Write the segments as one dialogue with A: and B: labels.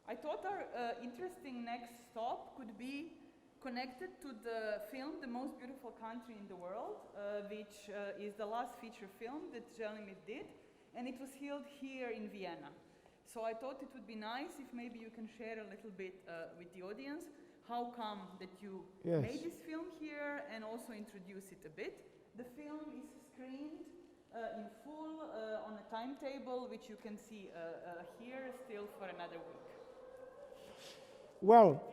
A: I thought our interesting next stop could be connected to the film The Most Beautiful Country in the World, which is the last feature film that Želimir did, and it was held here in Vienna. So I thought it would be nice if maybe you can share a little bit with the audience how come that you made this film here, and also introduce it a bit. The film is screened in full on a timetable, which you can see here still for another week.
B: Well,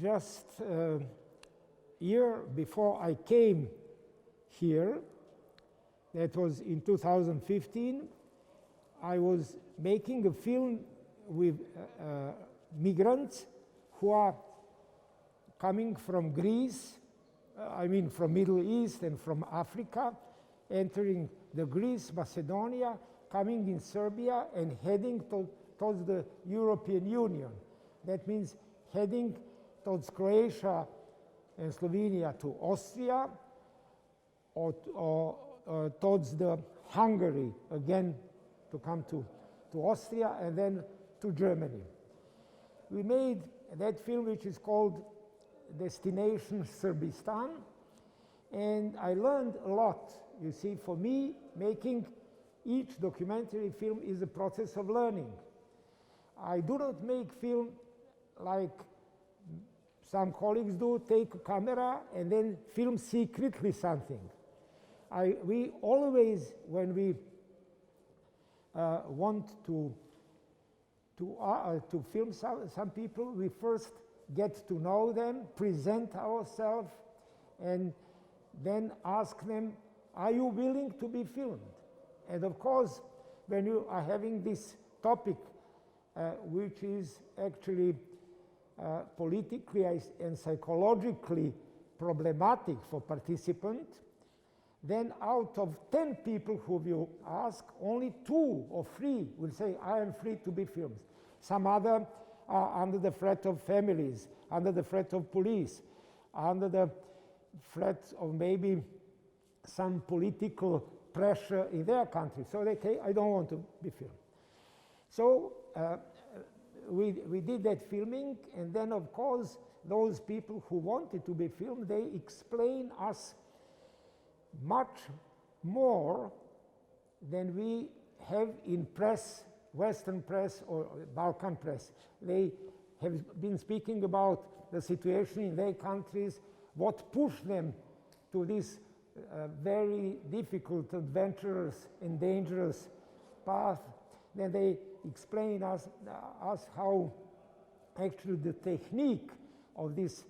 B: just a year before I came here, that was in 2015, I was making a film with migrants who are coming from Greece, from Middle East and from Africa, entering the Greece, Macedonia, coming in Serbia and heading towards the European Union. That means heading towards Croatia and Slovenia to Austria, or towards the Hungary again to come to Austria, and then to Germany. We made that film, which is called Destination Serbistan, and I learned a lot. You see, for me, making each documentary film is a process of learning. I do not make film like some colleagues do, take a camera and then film secretly something. We always, when we want to film some people, we first get to know them, present ourselves, and then ask them, are you willing to be filmed? And of course, when you are having this topic, which is actually politically and psychologically problematic for participants, then out of 10 people who you ask, only 2 or 3 will say, I am free to be filmed. Some other are under the threat of families, under the threat of police, under the threat of maybe some political pressure in their country. So they say, I don't want to be filmed. So we did that filming, and then of course those people who wanted to be filmed, they explain us much more than we have in press, Western press or Balkan press. They have been speaking about the situation in their countries, what pushed them to this very difficult, adventurous and dangerous path. Then they explain us how actually the technique of this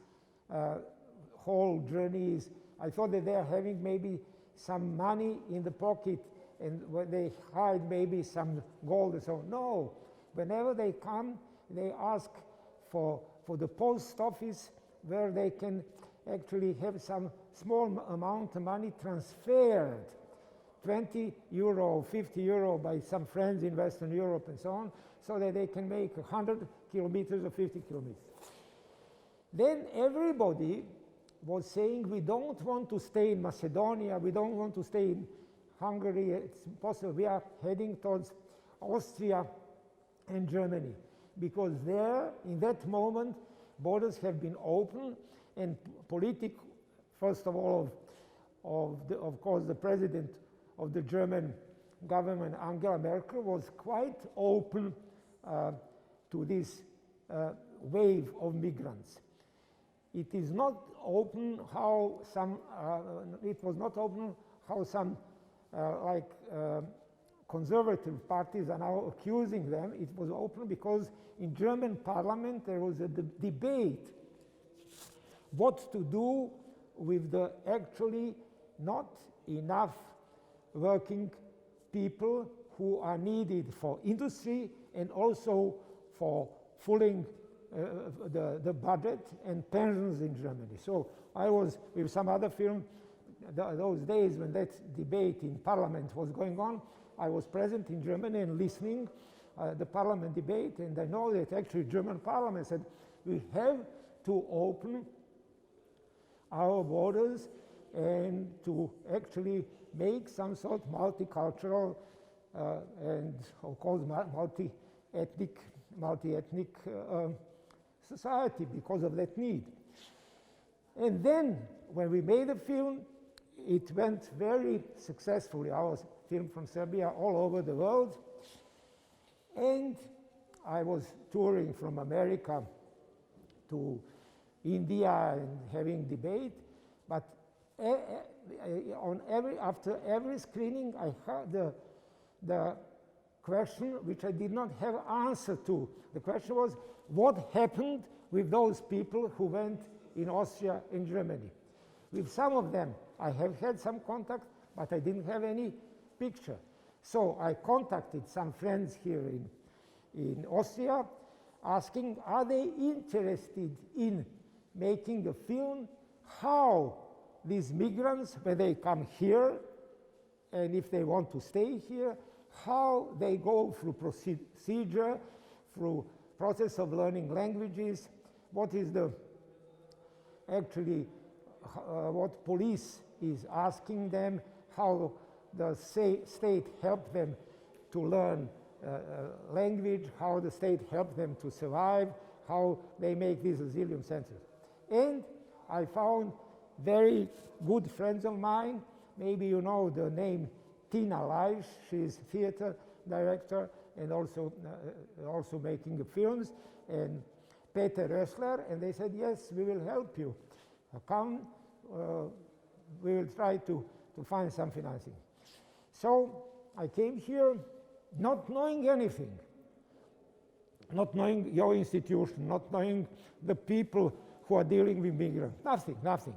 B: whole journey is. I thought that they are having maybe some money in the pocket and when they hide maybe some gold and so on. No, whenever they come, they ask for the post office where they can actually have some small amount of money transferred, 20 euro or 50 euro by some friends in Western Europe and so on, so that they can make 100 kilometers or 50 kilometers. Then everybody was saying, we don't want to stay in Macedonia, we don't want to stay in Hungary, it's impossible. We are heading towards Austria and Germany, because there, in that moment, borders have been open, and first of all, of course, the president of the German government, Angela Merkel, was quite open to this wave of migrants. It is not open how some, conservative parties are now accusing them. It was open because in German parliament there was a debate what to do with the actually not enough working people who are needed for industry and also for filling the budget and pensions in Germany. So I was with some other film, those days when that debate in parliament was going on, I was present in Germany and listening the parliament debate, and I know that actually German parliament said we have to open our borders and to actually make some sort of multicultural and of course ethnic, multi-ethnic society because of that need. And then, when we made the film, it went very successfully. Our film from Serbia all over the world. And I was touring from America to India and having debate, but after every screening, I heard the question which I did not have answer to. The question was, what happened with those people who went in Austria and Germany? With some of them, I have had some contact, but I didn't have any picture. So I contacted some friends here in Austria, asking, are they interested in making a film how these migrants, when they come here, and if they want to stay here, how they go through procedure, through process of learning languages, what is the actually what police is asking them, how the state help them to learn language, how the state help them to survive, how they make these asylum centers. And I found very good friends of mine. Maybe you know the name Tina Lajš. She's theater director and also making films. And Peter Rössler, and they said, yes, we will help you. Come, we will try to find some financing. So I came here not knowing anything, not knowing your institution, not knowing the people who are dealing with migrants, nothing.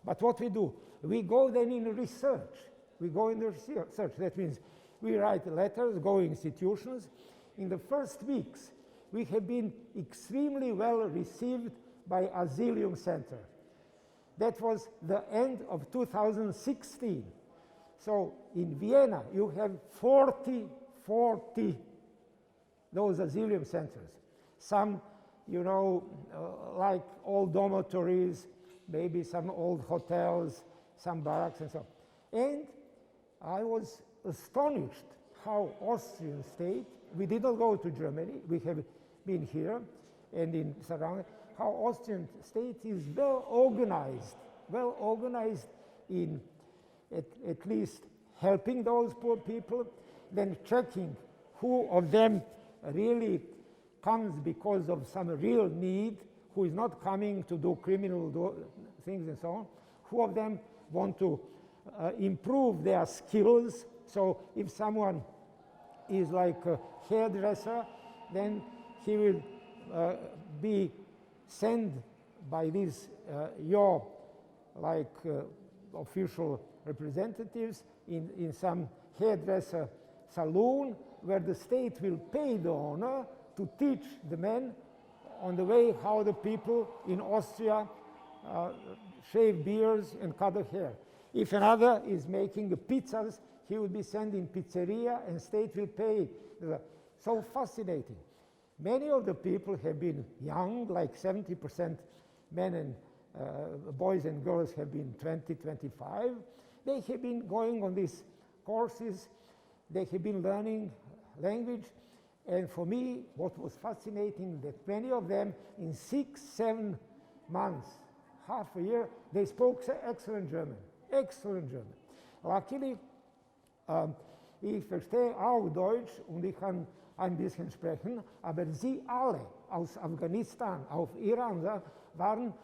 B: But what we do, we go then in research. We go in research. That means we write letters, go institutions. In the first weeks, we have been extremely well received by Asylum Center. That was the end of 2016. So in Vienna, you have 40 those asylum centers. Some, you know, like old dormitories, maybe some old hotels, some barracks and so on. And I was astonished how Austrian state, we did not go to Germany, we have been here and in surrounding, how Austrian state is well organized in at least helping those poor people, then checking who of them really comes because of some real need, who is not coming to do criminal things and so on, who of them want to improve their skills. So if someone is like a hairdresser, then he will be sent by these your like official representatives in some hairdresser saloon where the state will pay the owner to teach the men on the way how the people in Austria shave beards and cut the hair. If another is making the pizzas, he will be sent in pizzeria and state will pay. So fascinating. Many of the people have been young, like 70% men and boys and girls have been 20, 25. They have been going on these courses. They have been learning language. And for me, what was fascinating, that many of them in 6-7 months, half a year, they spoke excellent German. Luckily, ich verstehe auch Deutsch und ich kann ein bisschen sprechen, aber sie alle aus Afghanistan, auf Iran, waren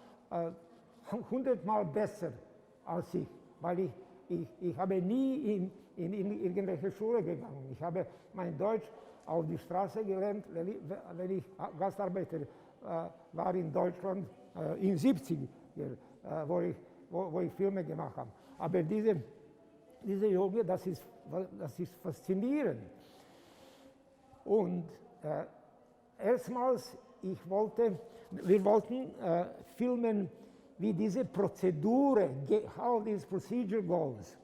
B: 100-mal besser als ich, weil ich habe nie in irgendwelche Schule gegangen. Ich habe mein Deutsch auf die Straße gelernt, wenn ich Gastarbeiter war in Deutschland in 70er, wo ich Filme gemacht habe. Aber diese Junge, das ist faszinierend. Und erstmals, wir wollten filmen, wie diese Prozedur, how this procedure goes.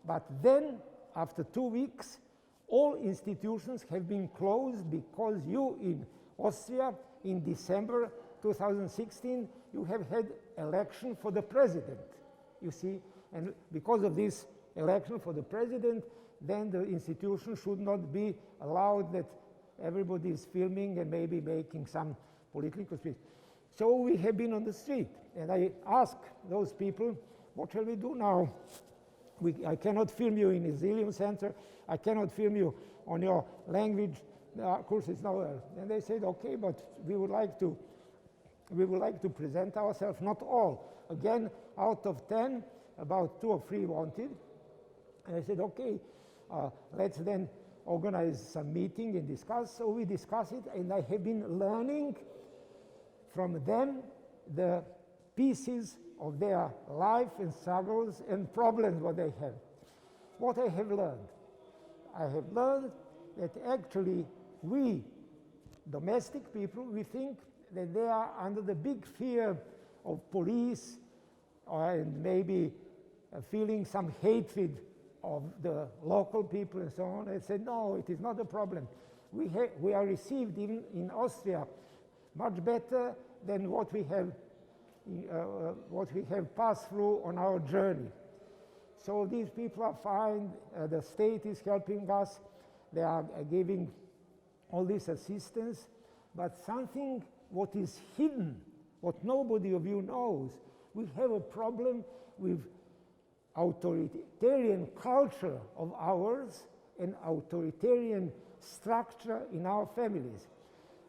B: But then, after 2 weeks, all institutions have been closed because you in Austria, in December 2016, you have had election for the president, you see. And because of this election for the president, then the institution should not be allowed that everybody is filming and maybe making some political speech. So we have been on the street, and I asked those people, what shall we do now? I cannot film you in a Xilium Center. I cannot film you on your language courses nowhere. And they said, okay, but we would like to present ourselves, not all. Again, out of 10, about 2 or 3 wanted. And I said, okay, let's then organize some meeting and discuss. So we discuss it, and I have been learning from them the pieces of their life and struggles and problems what they have. What I have learned? I have learned that actually we, domestic people, we think that they are under the big fear of police and maybe feeling some hatred of the local people and so on. I said, no, it is not a problem. We are received in Austria much better than what we have passed through on our journey. So these people are fine. The state is helping us. They are giving all this assistance. But something what is hidden, what nobody of you knows, we have a problem with authoritarian culture of ours and authoritarian structure in our families.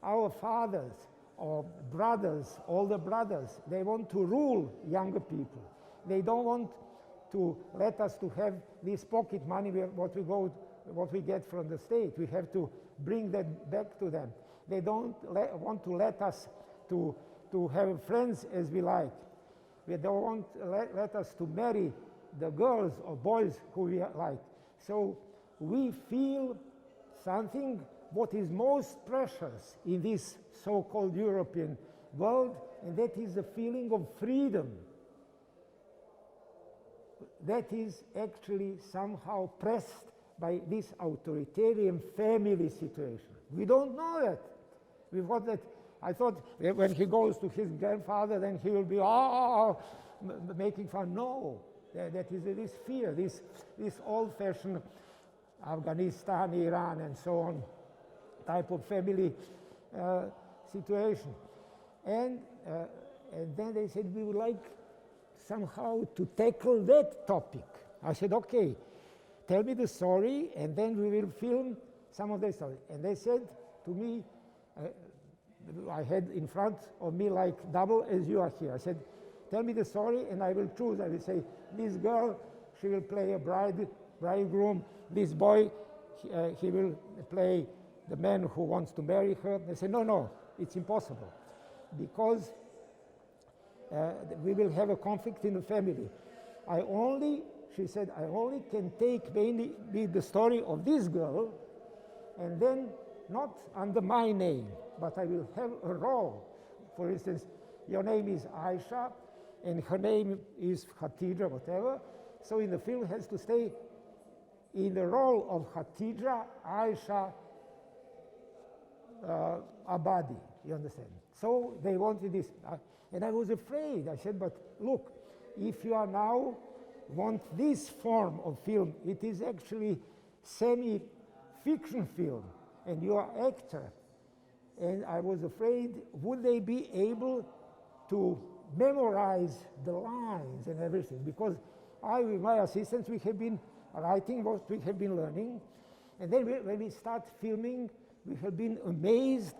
B: Our fathers or brothers, older brothers, they want to rule younger people. They don't want to let us to have this pocket money what we get from the state. We have to bring that back to them. They don't want to let us to have friends as we like. They don't want let us to marry the girls or boys who we like. So we feel something what is most precious in this so-called European world, and that is the feeling of freedom. That is actually somehow pressed by this authoritarian family situation. We don't know that. We thought that, I thought when he goes to his grandfather, then he will be making fun. No, that is this fear, this old-fashioned Afghanistan, Iran, and so on type of family situation. And then they said, we would like somehow to tackle that topic. I said, okay, tell me the story, and then we will film some of the story. And they said to me, I had in front of me like double as you are here. I said, tell me the story, and I will choose. I will say, this girl, she will play a bridegroom. This boy, he will play the man who wants to marry her. They say, no, it's impossible, because we will have a conflict in the family. She said, I only can take mainly the story of this girl, and then not under my name, but I will have a role. For instance, your name is Aisha, and her name is Khatija, whatever. So in the film has to stay in the role of Khatija, Aisha, Abadi, you understand? So they wanted this. And I was afraid. I said, but look, if you are now want this form of film, it is actually semi-fiction film, and you are actor. And I was afraid, would they be able to memorize the lines and everything? Because with my assistants, we have been writing what we have been learning. And then when we start filming, we have been amazed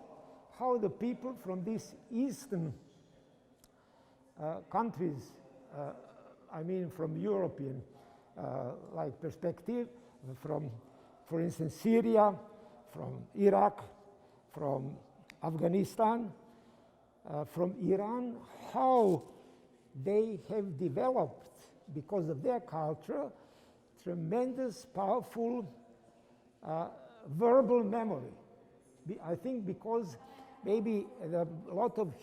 B: how the people from these eastern countries, I mean from European like perspective, from, for instance, Syria, from Iraq, from Afghanistan, from Iran, how they have developed, because of their culture, tremendous, powerful verbal memory. I think because maybe a lot of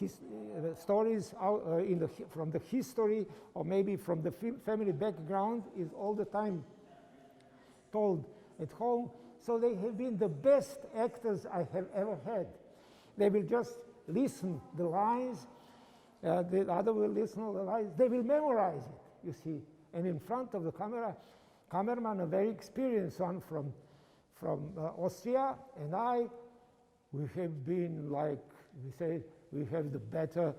B: stories from the history, or maybe from the family background, is all the time told at home. So they have been the best actors I have ever had. They will just listen the lines, the other will listen to the lines. They will memorize it, you see. And in front of the cameraman, a very experienced one from Austria, and I we have been, like we say, we have the better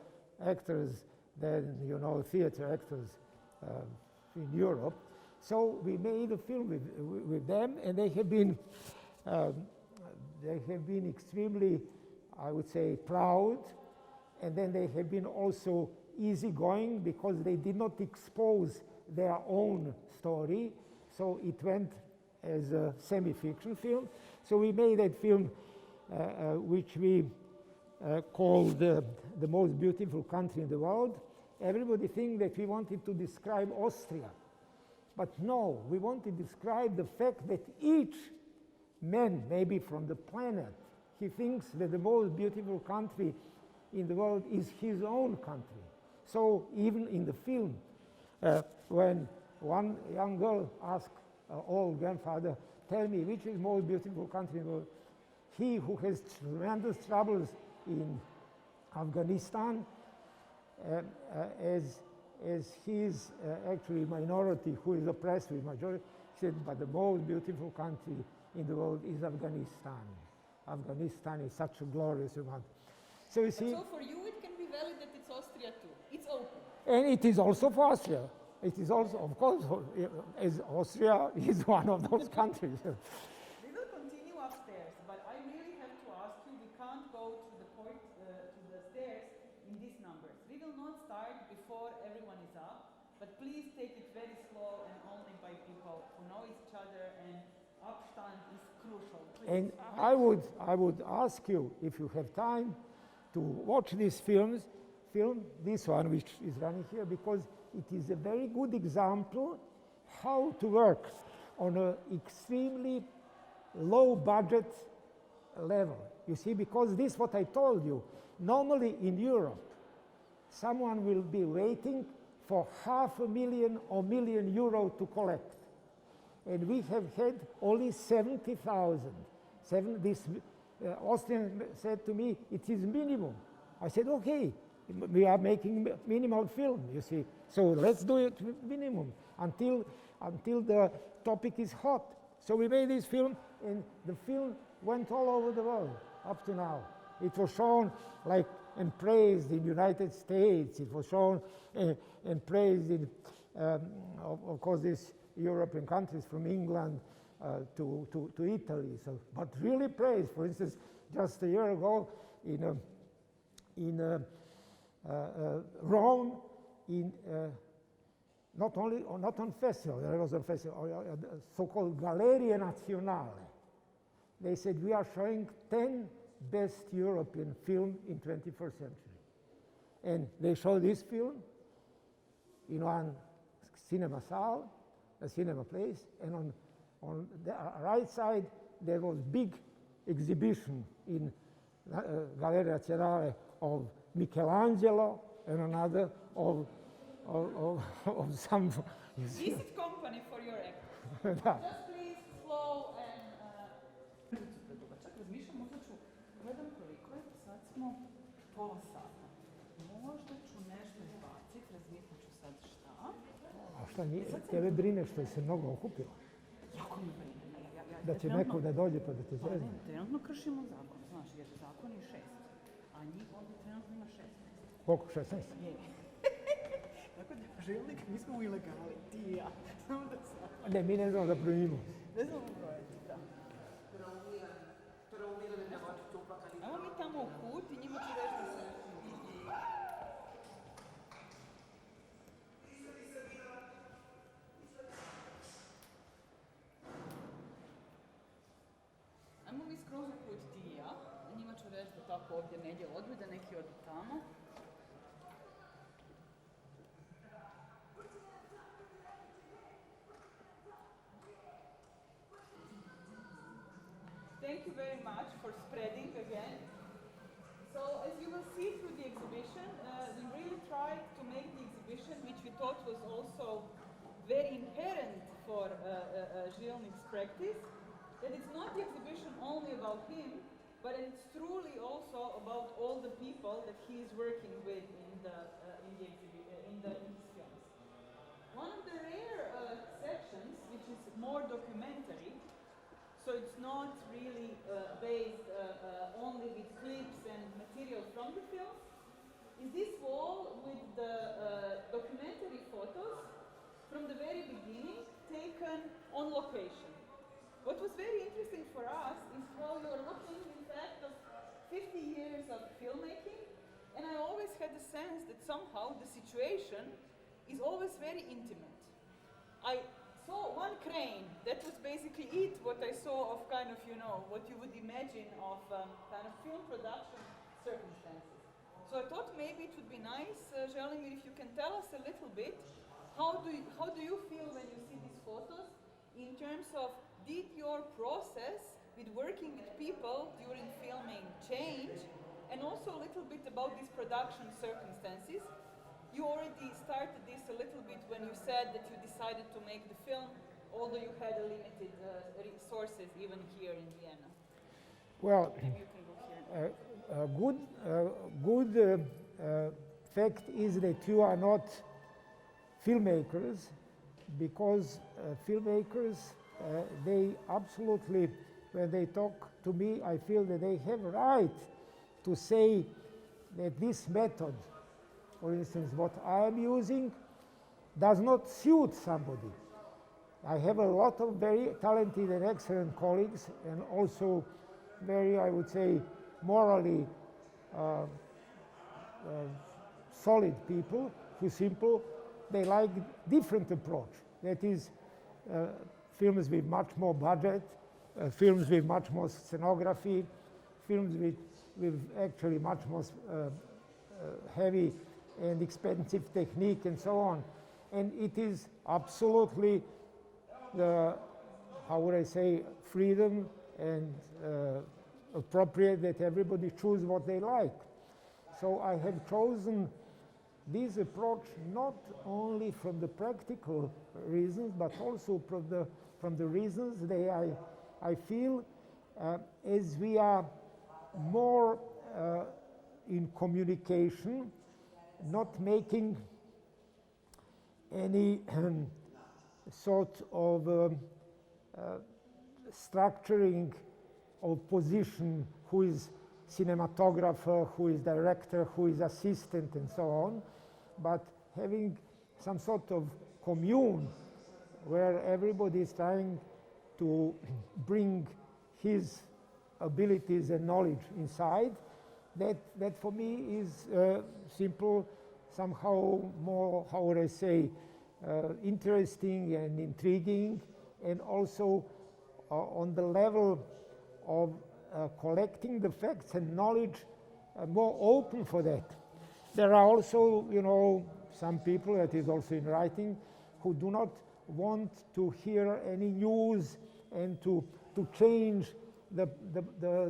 B: actors than, you know, theater actors in Europe. So we made a film with them, and they have been extremely, I would say, proud, and then they have been also easygoing because they did not expose their own story, so it went as a semi-fiction film. So we made that film which we called the most beautiful country in the world. Everybody thinks that we wanted to describe Austria, but no, we want to describe the fact that each man, maybe from the planet, he thinks that the most beautiful country in the world is his own country. So even in the film, when one young girl asked old grandfather, tell me which is the most beautiful country in the world, he who has tremendous troubles in Afghanistan, as his actually minority who is oppressed with majority, said, but the most beautiful country in the world is Afghanistan. Afghanistan is such a glorious one. So you see.
A: So for you it can be valid that it's Austria too. It's open.
B: And it is also for Austria. It is also, of course, as Austria is one of those countries.
A: We will continue upstairs, but I really have to ask you, we can't go to the stairs in these numbers. We will not start before everyone is up, but please take it very slow and only by people who know each other, and Abstand is crucial. Please.
B: And I would ask you, if you have time, to watch this film, this one which is running here, because it is a very good example how to work on an extremely low budget level. You see, because this is what I told you. Normally in Europe, someone will be waiting for €500,000 or €1 million to collect. And we have had only 70,000. This Austrian said to me, it is minimum. I said, okay, we are making minimal film, you see. So let's do it minimum until the topic is hot. So we made this film, and the film went all over the world up to now. It was shown like and praised in the United States. It was shown and praised in, of course, these European countries from England to Italy. So, but really praised. For instance, just a year ago in Rome, not on festival, there was a festival, so-called Galleria Nazionale. They said we are showing 10 best European film in 21st century. And they showed this film in one cinema place, and on the right side there was big exhibition in Galleria Nazionale of Michelangelo, and another of some.
A: Visit company for your act. Just please slow and. Čak razmišljam, možda ću, gledam koliko je, sad smo pola sata. Možda ću nešto izbaciti, razmislit ću sad šta.
B: A šta nije, tebe brine što je se mnogo okupilo?
A: Jako mi brine.
B: Da će neko da dođe pa da te zezne?
A: Ne, trenutno kršimo zakon, znaš, jer zakon je 6, a njih ovdje trenutno ima 16.
B: Koliko, 16?
A: Je. Tako da, Žilnik, mi smo u ilegali, ti i ja. Samo da sam.
B: Ne, mi ne znamo da brojimo.
A: Ne znamo brojati, da. Evo mi tamo u kut i njima ću reći da se... Ajmo mi skroz u kut ti i ja, a njima ću reći da tako ovdje negdje odu i da neki odu tamo. Thank you very much for spreading again. So as you will see through the exhibition, we really tried to make the exhibition, which we thought was also very inherent for Žilnik's practice, that it's not the exhibition only about him, but it's truly also about all the people that he is working with in his films. One of the rare sections, which is more documentary, so it's not really based only is this wall with the documentary photos from the very beginning taken on location. What was very interesting for us is how you're looking, in fact, of 50 years of filmmaking, and I always had the sense that somehow the situation is always very intimate. I saw one crane, that was basically it, what I saw of kind of, what you would imagine of kind of film production circumstances. So I thought maybe it would be nice, Želimir, if you can tell us a little bit, how do you feel when you see these photos in terms of, did your process with working with people during filming change, and also a little bit about these production circumstances? You already started this a little bit when you said that you decided to make the film, although you had a limited resources even here in Vienna.
B: Well,
A: maybe you can go here.
B: a good fact is that you are not filmmakers, because filmmakers, they absolutely, when they talk to me, I feel that they have a right to say that this method, for instance, what I am using, does not suit somebody. I have a lot of very talented and excellent colleagues, and also very, I would say, morally solid people who they like different approach. That is, films with much more budget, films with much more scenography, films with actually much more heavy and expensive technique and so on. And it is absolutely the, how would I say, freedom and appropriate that everybody choose what they like. So I have chosen this approach not only from the practical reasons, but also from the reasons that I feel as we are more in communication, not making any sort of structuring of position, who is cinematographer, who is director, who is assistant, and so on, but having some sort of commune where everybody is trying to bring his abilities and knowledge inside. That for me is simple, somehow more, how would I say, interesting and intriguing, and also on the level of collecting the facts and knowledge, more open for that. There are also, some people, that is also in writing, who do not want to hear any news and to change the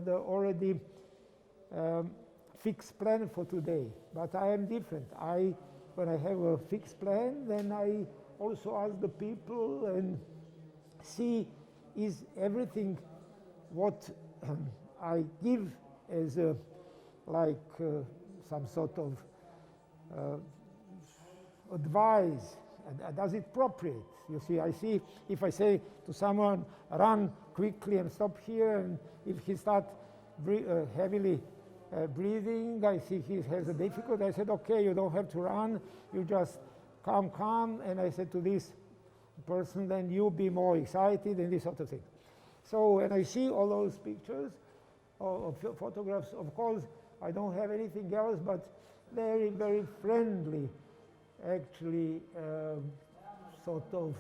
B: already fixed plan for today. But I am different. When I have a fixed plan, then I also ask the people and see, is everything what I give as some sort of advice, does it appropriate? You see, I see if I say to someone, run quickly and stop here, and if he starts heavily breathing, I see he has a difficulty. I said, okay, you don't have to run, you just calm, and I said to this person, then you be more excited, and this sort of thing. So when I see all those pictures or photographs, of course, I don't have anything else but very, very friendly, actually, sort of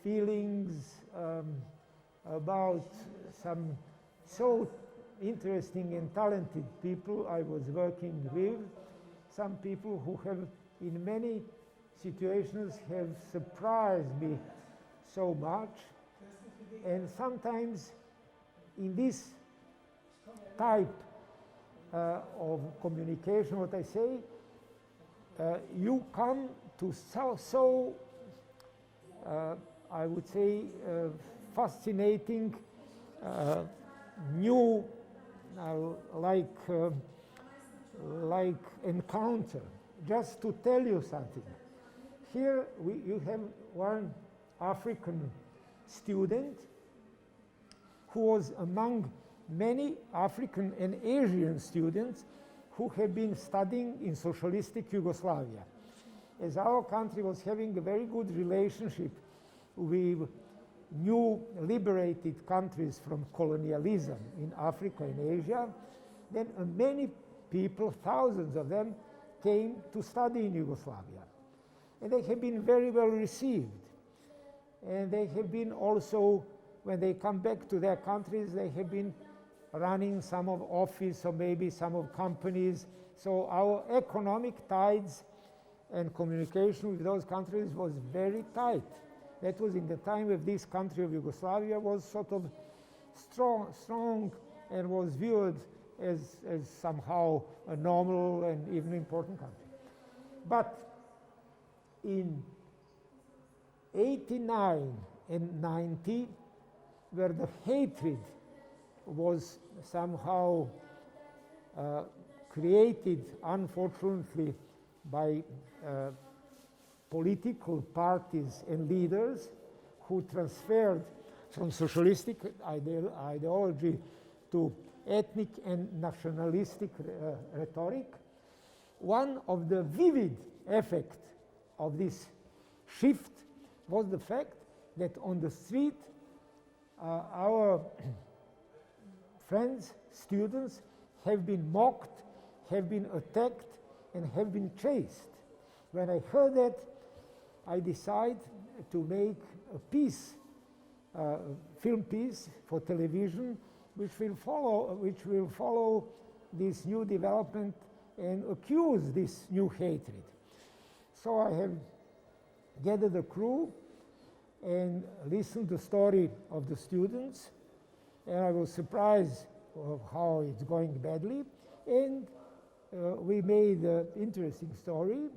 B: feelings about some so interesting and talented people I was working with, some people who have in many situations have surprised me so much. And sometimes in this type of communication, what I say, you come to I would say, fascinating new like encounter. Just to tell you something, here you have one African student who was among many African and Asian students who have been studying in socialistic Yugoslavia. As our country was having a very good relationship with new liberated countries from colonialism in Africa and Asia, then many people, thousands of them, came to study in Yugoslavia. And they have been very well received. And they have been also, when they come back to their countries, they have been running some of office or maybe some of companies. So our economic ties and communication with those countries was very tight. That was in the time of this country of Yugoslavia was sort of strong and was viewed as somehow a normal and even important country. But in 89 and 90, where the hatred was somehow created, unfortunately, by political parties and leaders who transferred from socialistic ideology to ethnic and nationalistic rhetoric. One of the vivid effects of this shift was the fact that on the street our friends, students, have been mocked, have been attacked, and have been chased. When I heard that, I decided to make a piece, film piece for television, which will follow this new development and accuse this new hatred. So I have gathered a crew and listened to the story of the students, and I was surprised of how it's going badly. And we made an interesting story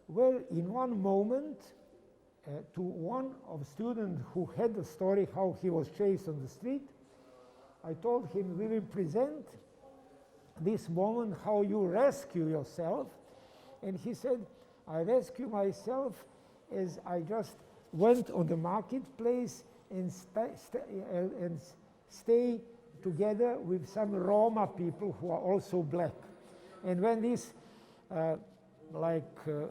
B: where in one moment to one of students who had the story how he was chased on the street, I told him, we will present this moment how you rescue yourself. And he said, I rescue myself as I just went on the marketplace and stay together with some Roma people who are also black. And when these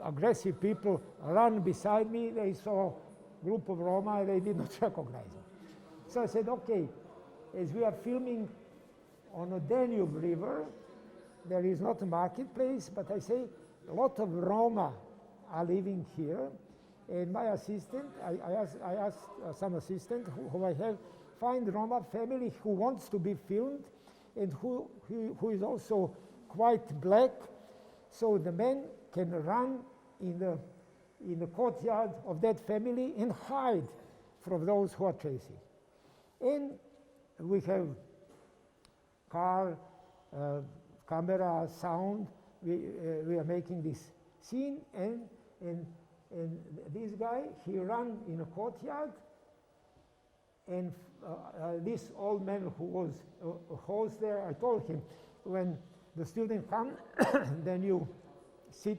B: aggressive people run beside me, they saw a group of Roma, they did not recognize me. So I said, okay, as we are filming on a Danube River, there is not a marketplace, but I say a lot of Roma are living here. And my assistant, I asked some assistant who I have, find Roma family who wants to be filmed and who is also quite black, so the men can run in the courtyard of that family and hide from those who are chasing. And we have car, camera, sound. We are making this scene, and this guy, he ran in a courtyard, and this old man who was a host there, I told him, when the student comes, then you sit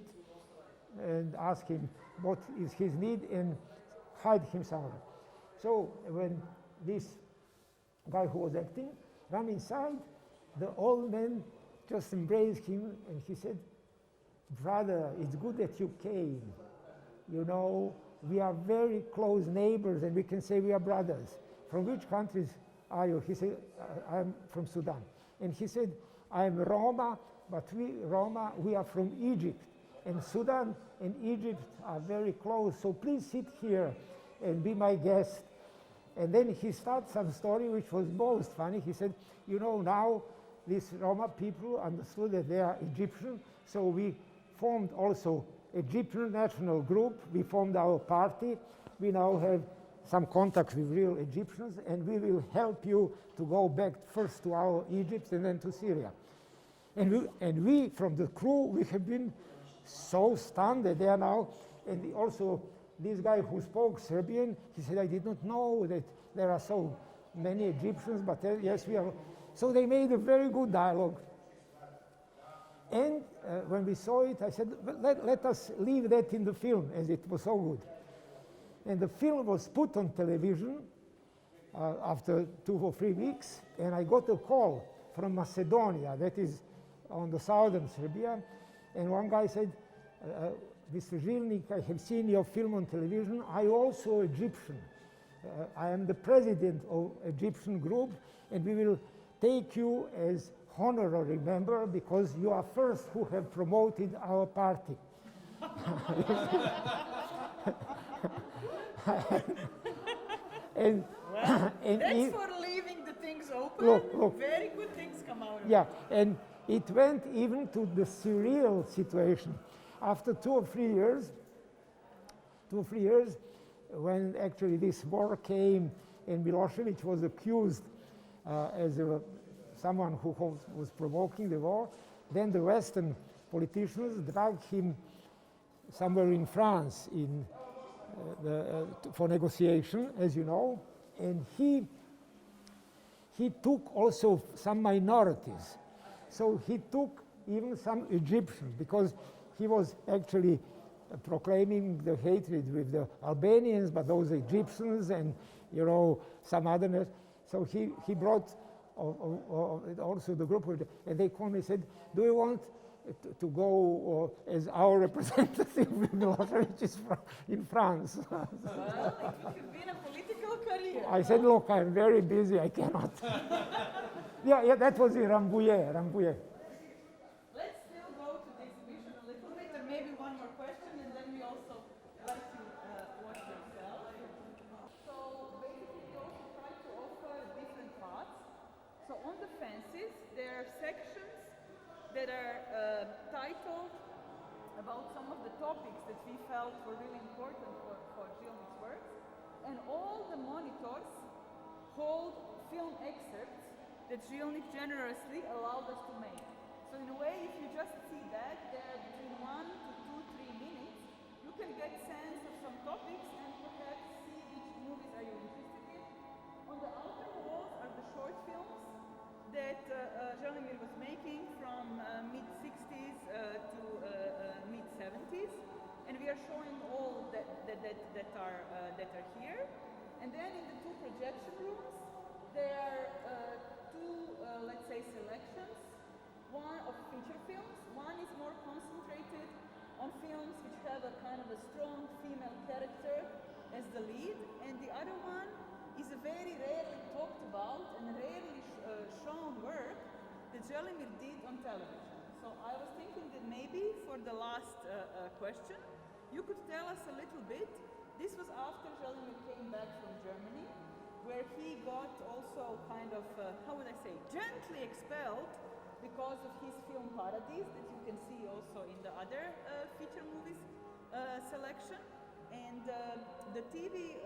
B: and ask him what is his need and hide him somewhere. So when this guy who was acting ran inside, the old man just embraced him and he said, brother, it's good that you came. You know, we are very close neighbors and we can say we are brothers. From which countries are you? He said, I'm from Sudan. And he said, I'm Roma, but we are from Egypt. And Sudan and Egypt are very close, so please sit here and be my guest. And then he started some story which was most funny. He said, you know, now these Roma people understood that they are Egyptian, so we formed also Egyptian national group. We formed our party. We now have some contacts with real Egyptians, and we will help you to go back first to our Egypt and then to Syria. And we from the crew, we have been so stunned that they are now, and also this guy who spoke Serbian, he said, I did not know that there are so many Egyptians, but yes, we are. So they made a very good dialogue. And when we saw it, I said, let us leave that in the film, as it was so good. And the film was put on television after 2 or 3 weeks, and I got a call from Macedonia, that is on the southern Serbia, and one guy said, Mr. Žilnik, I have seen your film on television. I also Egyptian. I am the president of Egyptian group, and we will take you as honorary member because you are first who have promoted our party. and
A: Well,
B: and
A: that's for leaving the things open.
B: Look.
A: Very good things come out of it.
B: yeah, and it went even to the surreal situation. After 2 or 3 years, when actually this war came and Milosevic was accused as someone who was provoking the war, then the Western politicians dragged him somewhere in France for negotiation, as you know, and he took also some minorities. So he took even some Egyptians, because he was actually proclaiming the hatred with the Albanians, but those Egyptians and, you know, some otherness. So he brought also the group, and they called me and said, do you want to go as our representative with Milosevic in France?
A: Well, it could have been a political career.
B: I said, look, I'm very busy, I cannot. yeah, that was in Rambouillet.
A: Let's still go to the exhibition a little bit, and maybe one more question, and then we also like to watch yourself. So basically, we also try to offer different parts. So on the fences, there are sections that are titled about some of the topics that we felt were really important for Žilnik's works, and all the monitors hold film excerpts that Žilnik generously allowed us to make. So in a way, if you just see that, they're between 1 to 2, 3 minutes, you can get sense of some topics and perhaps see which movies are you interested in. On the outer walls are the short films that Želimir was making from mid-60s to mid-70s, and we are showing all that are here. And then in the 2 projection rooms, there are 2, let's say, selections. One of feature films. One is more concentrated on films which have a kind of a strong female character as the lead, and the other one is a very rarely talked about and rarely shown work that Želimir did on television. So I was thinking that maybe for the last question, you could tell us a little bit. This was after Želimir came back from Germany, where he got also kind of, how would I say, gently expelled because of his film parodies that you can see also in the other feature movies selection. And the TV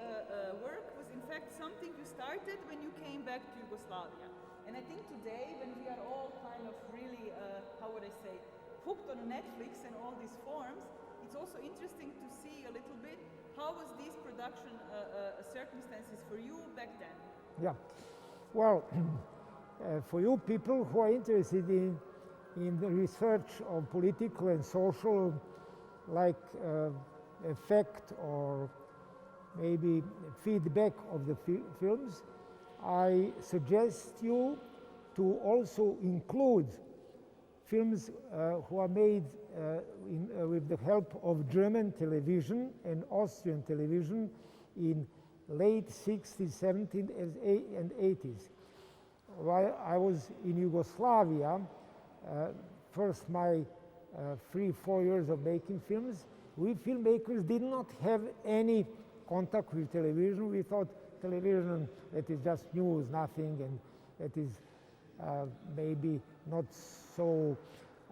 A: work was in fact something you started when you came back to Yugoslavia. And I think today, when we are all kind of really, how would I say, hooked on Netflix and all these forms, it's also interesting to see a little bit how was these production circumstances for you back then?
B: Yeah, well, for you people who are interested in the research of political and social, like effect or maybe feedback of the films, I suggest you to also include films who are made with the help of German television and Austrian television in late 60s, 70s, and 80s. While I was in Yugoslavia, first my 3-4 years of making films, we filmmakers did not have any contact with television. We thought television, that is just news, nothing, and that is maybe not so,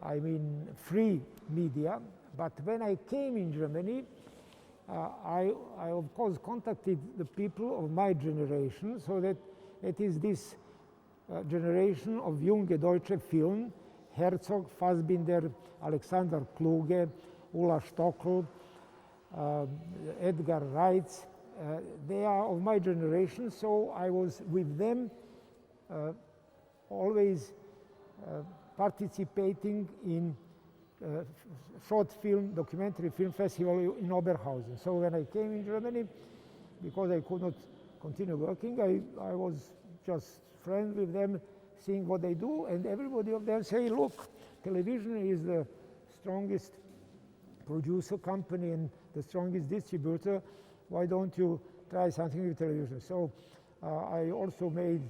B: I mean, free media. But when I came in Germany, I of course contacted the people of my generation, so that it is this generation of junge deutsche Film, Herzog, Fassbinder, Alexander Kluge, Ulla Stockel, Edgar Reitz. They are of my generation, so I was with them always participating in short film, documentary film festival in Oberhausen. So when I came in Germany, because I could not continue working, I was just friends with them, seeing what they do, and everybody of them say, look, television is the strongest producer company and the strongest distributor. Why don't you try something with television? So I also made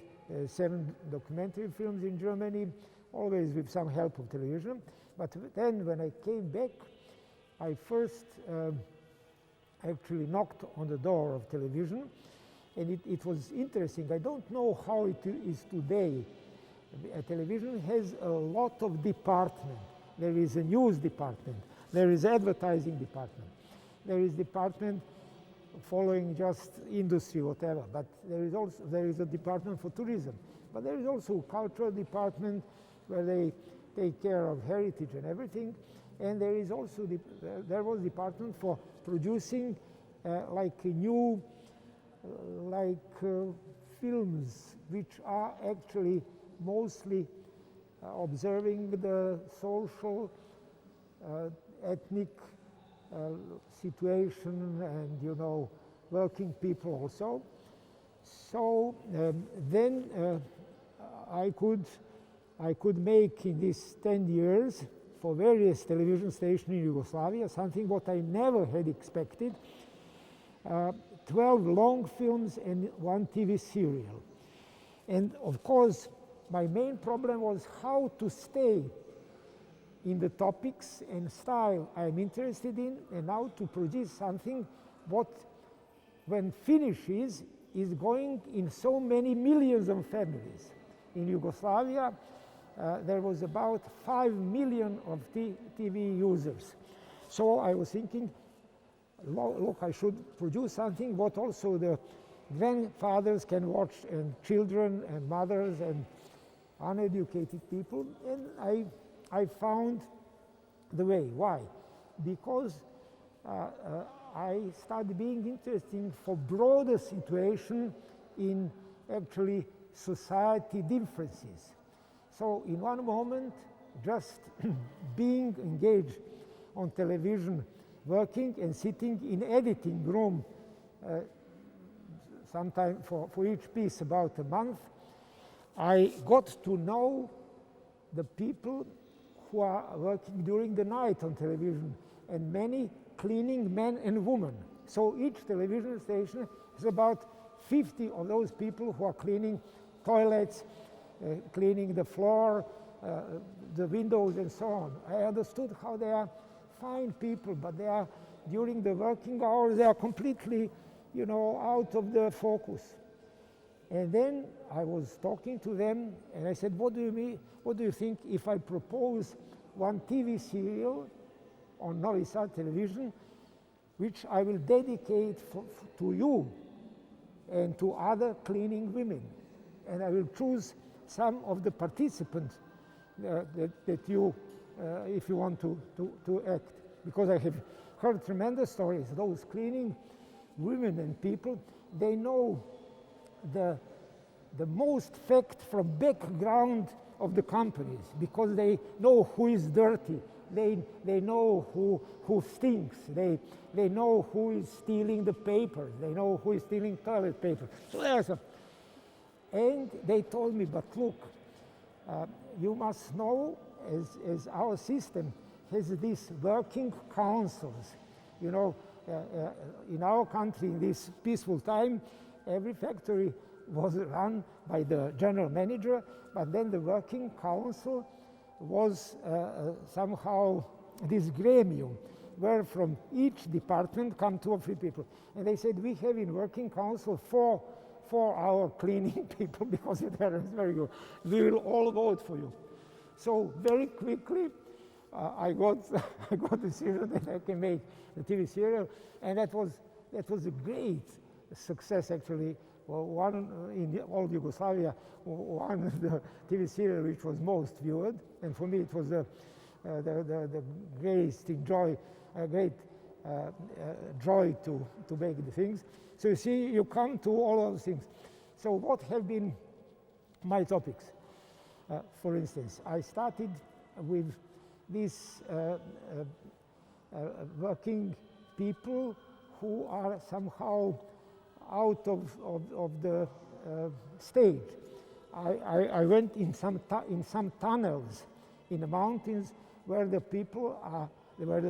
B: 7 documentary films in Germany, always with some help of television. But then when I came back, I first actually knocked on the door of television, and it was interesting. I don't know how it is today. Television has a lot of department. There is a news department. There is advertising department. There is department following just industry, whatever. But there is a department for tourism. But there is also a cultural department where they take care of heritage and everything. And there is also there was a department for producing like new films which are actually mostly observing the social, ethnic situation, and working people also. So then I could make in these 10 years for various television stations in Yugoslavia something what I never had expected. 12 long films and 1 TV serial. And of course, my main problem was how to stay in the topics and style I'm interested in, and how to produce something what, when finishes, is going in so many millions of families. In Yugoslavia, there was about 5 million of TV users. So I was thinking, look, I should produce something what also the grandfathers can watch, and children and mothers and uneducated people. And I found the way. Why? Because I started being interested for broader situation in actually society differences. So in one moment, just being engaged on television, working and sitting in editing room, sometime for each piece about a month, I got to know the people who are working during the night on television, and many cleaning men and women. So each television station is about 50 of those people who are cleaning toilets, cleaning the floor, the windows, and so on. I understood how they are fine people, but they are, during the working hours, they are completely, out of the focus. And then I was talking to them, and I said, what do you mean? What do you think if I propose 1 TV serial on Novi Sad television, which I will dedicate to you and to other cleaning women? And I will choose some of the participants that you, if you want to act. Because I have heard tremendous stories. Those cleaning women and people, they know the most fact from background of the companies, because they know who is dirty, they know who stinks, they know who is stealing the papers, they know who is stealing toilet paper. So there's and they told me, but look, you must know, as our system has these working councils. In our country, in this peaceful time, every factory was run by the general manager, but then the working council was somehow this gremium, where from each department come 2 or 3 people. And they said, we have in working council 4 our cleaning people, because they are very good. We will all vote for you. So very quickly, I got a decision that I can make the TV serial, and that was a great success actually. Well, one in all Yugoslavia, one of the TV serial which was most viewed, and for me it was the greatest joy to make the things. So you see, you come to all those things. So what have been my topics? For instance, I started with these working people who are somehow out of the stage. I went in some tunnels in the mountains where the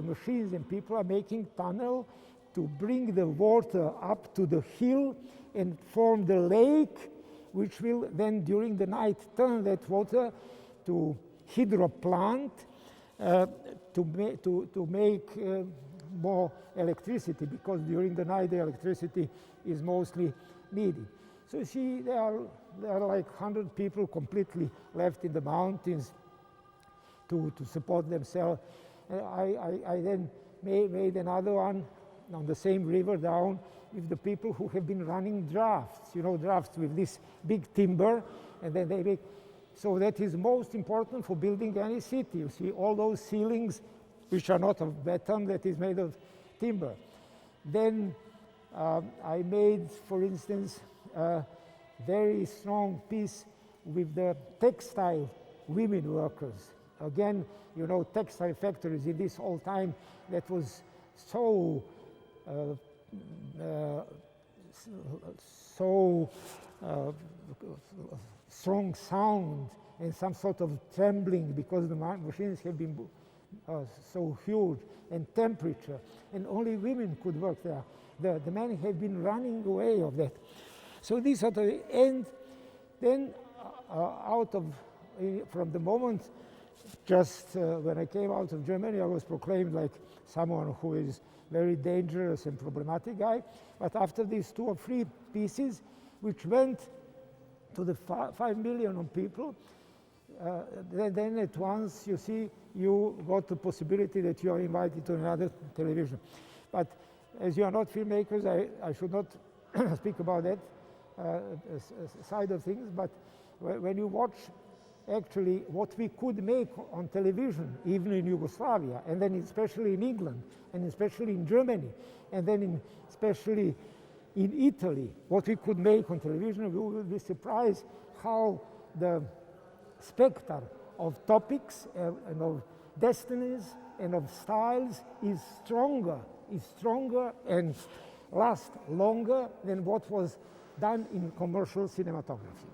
B: machines and people are making tunnel to bring the water up to the hill and form the lake, which will then during the night turn that water to hydro plant to make more electricity, because during the night the electricity is mostly needed. So you see, there are like 100 people completely left in the mountains to support themselves. I then made another one on the same river down with the people who have been running drafts, drafts with this big timber, and then they make. So that is most important for building any city. You see all those ceilings, which are not of beton, that is made of timber. Then I made, for instance, a very strong piece with the textile women workers. Again, textile factories in this old time, that was so strong sound and some sort of trembling, because the machines have been so huge, and temperature, and only women could work there. The men have been running away of that. So this sort of, and then from the moment, just when I came out of Germany, I was proclaimed like someone who is very dangerous and problematic guy. But after these 2 or 3 pieces, which went to the 5 million people, then at once, you see, you got the possibility that you are invited to another television. But as you are not filmmakers, I should not speak about that side of things. But when you watch actually what we could make on television, even in Yugoslavia, and then especially in England, and especially in Germany, and then especially in Italy, what we could make on television, we will be surprised how the spectrum of topics and of destinies and of styles is stronger and lasts longer than what was done in commercial cinematography.